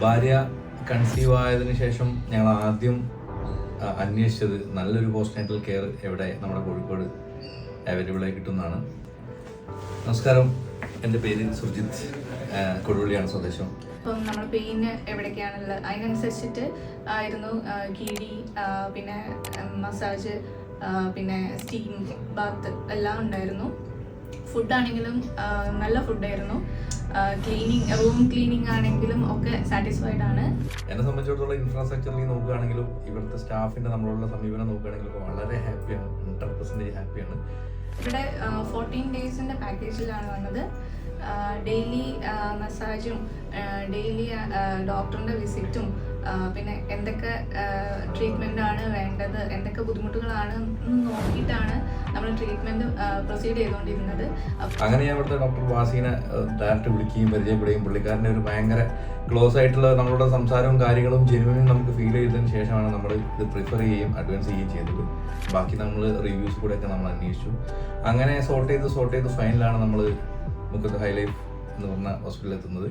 ഭാര്യ കൺസീവ് ആയതിനു ശേഷം ഞങ്ങൾ ആദ്യം അന്വേഷിച്ചത് നല്ലൊരു പോസ്റ്റ് നാറ്റൽ കെയർ എവിടെ നമ്മുടെ കോഴിക്കോട് അവൈലബിളായി കിട്ടുന്നതാണ്. നമസ്കാരം, എൻ്റെ പേര് സുർജിത്ത്, കൊടുവള്ളിയാണ് സ്വദേശം. ഇപ്പം നമ്മൾ പെയിന് എവിടേക്കാണുള്ളത് അതിനനുസരിച്ചിട്ട് ആയിരുന്നു കിഴി, പിന്നെ മസാജ്, പിന്നെ സ്റ്റീം ബാത്ത് എല്ലാം ഉണ്ടായിരുന്നു. ഫുഡാണെങ്കിലും നല്ല ഫുഡായിരുന്നു. റൂം ക്ലീനിങ് ആണെങ്കിലും ഒക്കെ സാറ്റിസ്ഫൈഡ് ആണ്. എന്നെ സംബന്ധിച്ചിടത്തോളം ഇൻഫ്രാസ്ട്രക്ചറിൽ നോക്കുകയാണെങ്കിലും ഇവിടുത്തെ സ്റ്റാഫിൻ്റെ നമ്മളോടുള്ള സമീപനം നോക്കുകയാണെങ്കിലും വളരെ ഹാപ്പിയാണ്, 100% ഹാപ്പിയാണ്. ഇവിടെ 14 ഡേയ്സിൻ്റെ പാക്കേജിലാണ് വന്നത്. ഡെയിലി മസാജും ഡെയിലി ഡോക്ടറിൻ്റെ വിസിറ്റും പിന്നെ എന്തൊക്കെ ട്രീറ്റ്മെൻറ്റാണ് വേണ്ടത്, എന്തൊക്കെ ബുദ്ധിമുട്ടുകളാണ് നോക്കിയിട്ടാണ് നമ്മൾ ട്രീറ്റ്മെൻറ്റ് പ്രൊസീഡ് ചെയ്തുകൊണ്ടിരുന്നത്. അങ്ങനെ ഞാൻ ഇവിടുത്തെ ഡോക്ടർ വാസീനെ ഡയറക്റ്റ് വിളിക്കുകയും പരിചയപ്പെടുകയും പുള്ളിക്കാരൻ്റെ ഒരു ഭയങ്കര ക്ലോസ് ആയിട്ടുള്ള നമ്മളുടെ സംസാരവും കാര്യങ്ങളും ജെനുവിനും നമുക്ക് ഫീൽ ചെയ്തതിന് ശേഷമാണ് നമ്മൾ ഇത് പ്രിഫർ ചെയ്യുകയും അഡ്വാൻസ് ചെയ്യുകയും ചെയ്തത്. ബാക്കി നമ്മൾ റിവ്യൂസ് കൂടെയൊക്കെ നമ്മൾ അന്വേഷിച്ചു. അങ്ങനെ സോർട്ട് ചെയ്ത് ഫൈനലാണ് നമ്മൾ മുക്കത്ത് ഹൈലൈഫ് എന്ന് പറഞ്ഞ ഹോസ്പിറ്റലിൽ എത്തുന്നത്.